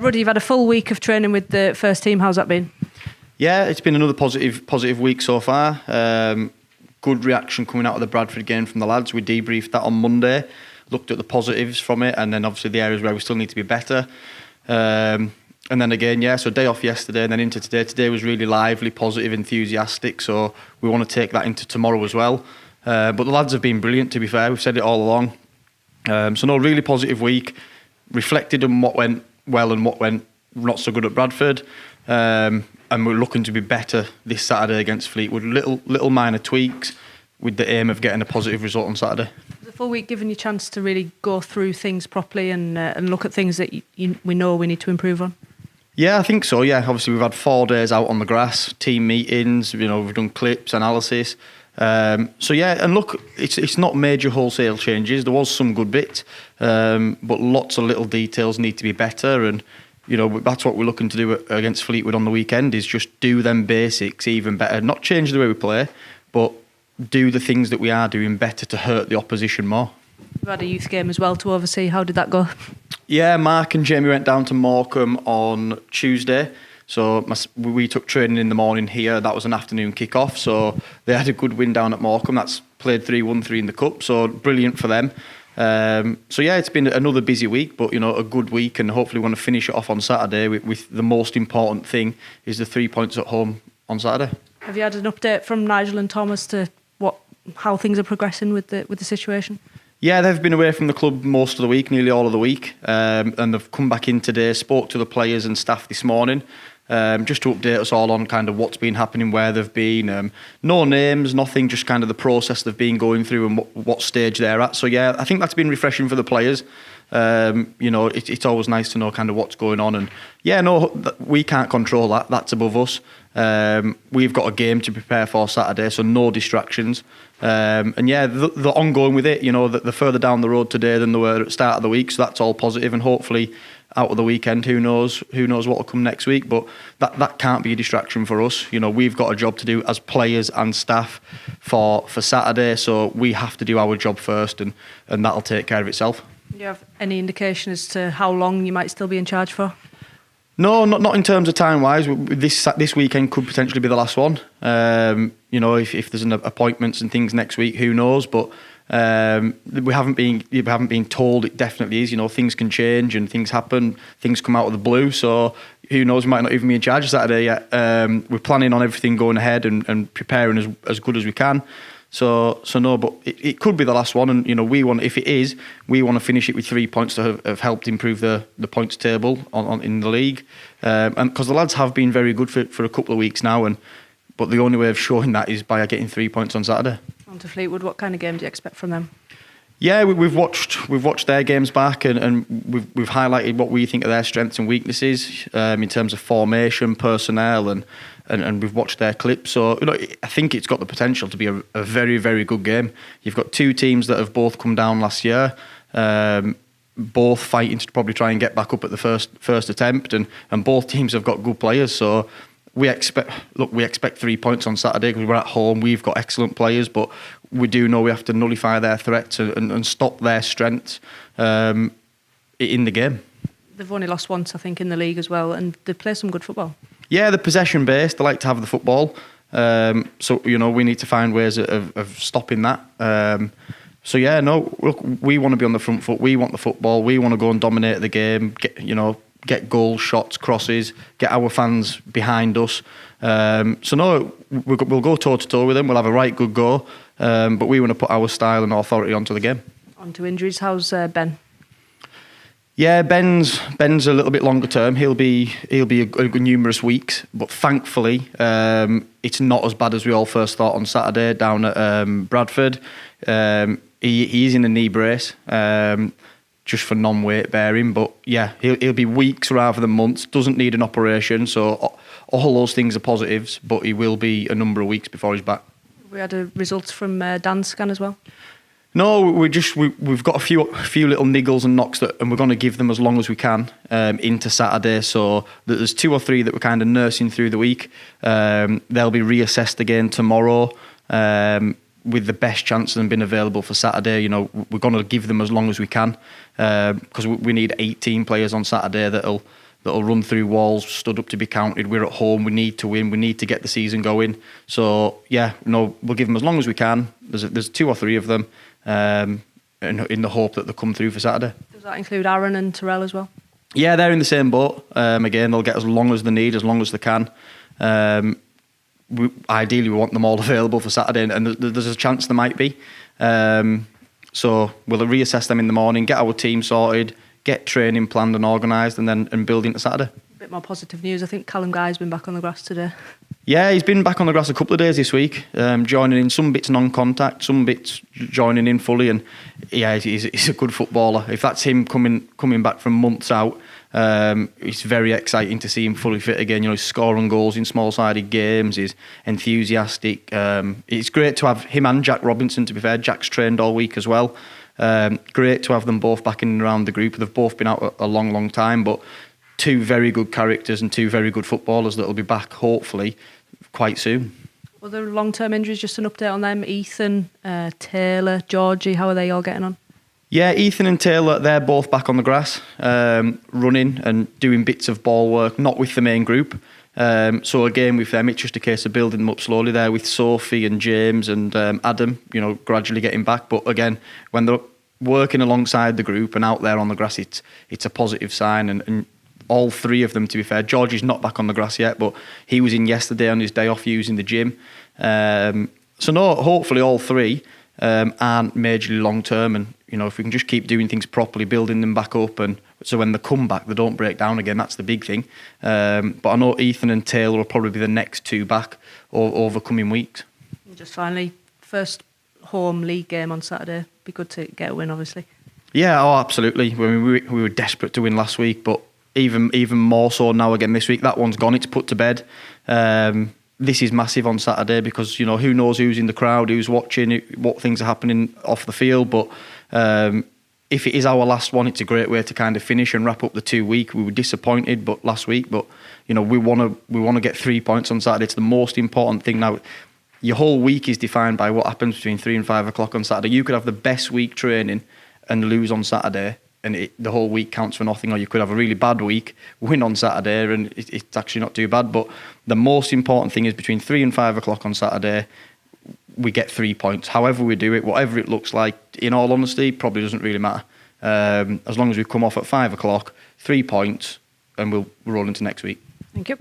Ruddy, you've had a full week of training with the first team. How's that been? Yeah, it's been another positive week so far. Good reaction coming out of the Bradford game from the lads. We debriefed that on Monday, looked at the positives from it, and then obviously the areas where we still need to be better. And then again, so day off yesterday and then into today. Today was really lively, positive, enthusiastic, so we want to take that into tomorrow as well. But the lads have been brilliant, to be fair. We've said it all along. So no, really positive week. Reflected on what went well and what went not so good at Bradford. And we're looking to be better this Saturday against Fleetwood. Little minor tweaks with the aim of getting a positive result on Saturday. The full week giving you a chance to really go through things properly and look at things that we know we need to improve on? Yeah, I think so. Yeah, obviously we've had 4 days out on the grass, team meetings. We've done clips, analysis. So yeah, and look, it's not major wholesale changes. There was some good bits, but lots of little details need to be better. And that's what we're looking to do against Fleetwood on the weekend, is just do them basics even better. Not change the way we play, but do the things that we are doing better to hurt the opposition more. You had a youth game as well to oversee. How did that go? Yeah, Mark and Jamie went down to Morecambe on Tuesday. So we took training in the morning here. That was an afternoon kick-off. So they had a good win down at Morecambe. That's played 3-1-3 in the Cup. So brilliant for them. So yeah, it's been another busy week, but a good week, and hopefully we want to finish it off on Saturday with the most important thing is the 3 points at home on Saturday. Have you had an update from Nigel and Thomas to how things are progressing with the situation? Yeah, they've been away from the club most of the week, nearly all of the week, and they've come back in today, spoke to the players and staff this morning, just to update us all on kind of what's been happening, where they've been. No names, nothing, just kind of the process they've been going through and what stage they're at. So yeah, I think that's been refreshing for the players. It's always nice to know kind of what's going on. And yeah, no, we can't control that. That's above us. We've got a game to prepare for Saturday, so no distractions. And yeah, the ongoing with it, they're further down the road today than they were at the start of the week, so that's all positive, and hopefully out of the weekend, who knows what will come next week, but that can't be a distraction for us. We've got a job to do as players and staff for Saturday, so we have to do our job first, and that'll take care of itself. Do you have any indication as to how long you might still be in charge for? No, not in terms of time-wise. This weekend could potentially be the last one. If there's appointments and things next week, who knows? But we haven't been told it definitely is. Things can change and things happen. Things come out of the blue. So who knows? We might not even be in charge of Saturday yet. We're planning on everything going ahead and preparing as good as we can. So no, but it could be the last one, and we want, if it is, we want to finish it with 3 points to have helped improve the points table in the league, and because the lads have been very good for a couple of weeks now, but the only way of showing that is by getting 3 points on Saturday. On to Fleetwood, what kind of game do you expect from them? Yeah, we've watched their games back, and we've highlighted what we think are their strengths and weaknesses in terms of formation, personnel, and we've watched their clips. So I think it's got the potential to be a very, very good game. You've got 2 teams that have both come down last year, both fighting to probably try and get back up at the first attempt, and both teams have got good players. So we expect 3 points on Saturday because we're at home. We've got excellent players, but we do know we have to nullify their threats and stop their strengths in the game. They've only lost once, I think, in the league as well, and they play some good football. Yeah, they're possession-based. They like to have the football. So, we need to find ways of stopping that. So, yeah, no, look, we want to be on the front foot. We want the football. We want to go and dominate the game, get goals, shots, crosses, get our fans behind us. So, no, we'll go toe-to-toe with them. We'll have a right good go. But we want to put our style and authority onto the game. On to injuries. How's Ben? Yeah, Ben's a little bit longer term. He'll be numerous weeks, but thankfully it's not as bad as we all first thought on Saturday down at Bradford. He's in a knee brace, just for non-weight bearing. But yeah, he'll be weeks rather than months. Doesn't need an operation, so all those things are positives. But he will be a number of weeks before he's back. We had a results from Dan's scan as well. No, we've got a few little niggles and knocks and we're going to give them as long as we can into Saturday. So there's 2 or 3 that we're kind of nursing through the week. They'll be reassessed again tomorrow with the best chance of them being available for Saturday. We're going to give them as long as we can because we need 18 players on Saturday that'll that'll run through walls, stood up to be counted. We're at home. We need to win. We need to get the season going. So yeah, we'll give them as long as we can. There's 2 or 3 of them, in the hope that they'll come through for Saturday. Does that include Aaron and Terrell as well? Yeah, they're in the same boat. Again, they'll get as long as they need, as long as they can. Ideally, we want them all available for Saturday, and there's a chance there might be. So we'll reassess them in the morning, get our team sorted, get training planned and organised, and build into Saturday. A bit more positive news. I think Callum Guy's been back on the grass today. Yeah, he's been back on the grass a couple of days this week, joining in some bits non-contact, some bits joining in fully, and yeah, he's a good footballer. If that's him coming back from months out, it's very exciting to see him fully fit again. He's scoring goals in small-sided games. He's enthusiastic. It's great to have him and Jack Robinson. To be fair, Jack's trained all week as well. Great to have them both back in and around the group. They've both been out a long, long time, but 2 very good characters and 2 very good footballers that will be back hopefully quite soon. Other long-term injuries, just an update on them. Ethan, Taylor, Georgie, how are they all getting on? Yeah, Ethan and Taylor, they're both back on the grass, running and doing bits of ball work, not with the main group. So again, with them, it's just a case of building them up slowly there with Sophie and James and Adam, gradually getting back. But again, when they're working alongside the group and out there on the grass, it's a positive sign. And all 3 of them, to be fair, Georgie's not back on the grass yet, but he was in yesterday on his day off using the gym. So no, hopefully all 3 aren't majorly long term, and if we can just keep doing things properly, building them back up, and so when they come back, they don't break down again. That's the big thing. But I know Ethan and Taylor will probably be the next 2 back over coming weeks. And just finally, first home league game on Saturday. Be good to get a win, obviously. Yeah, absolutely. I mean, we were desperate to win last week, but even more so now again this week. That one's gone. It's put to bed. This is massive on Saturday because who knows who's in the crowd, who's watching, what things are happening off the field. But if it is our last one, it's a great way to kind of finish and wrap up the 2 week. We were disappointed, last week, but we want to get 3 points on Saturday. It's the most important thing now. Your whole week is defined by what happens between 3 and 5 o'clock on Saturday. You could have the best week training and lose on Saturday, and the whole week counts for nothing. Or you could have a really bad week, win on Saturday, and it's actually not too bad. But the most important thing is between 3 and 5 o'clock on Saturday, we get 3 points. However we do it, whatever it looks like, in all honesty, probably doesn't really matter. As long as we come off at 5 o'clock, 3 points, and we'll roll into next week. Thank you.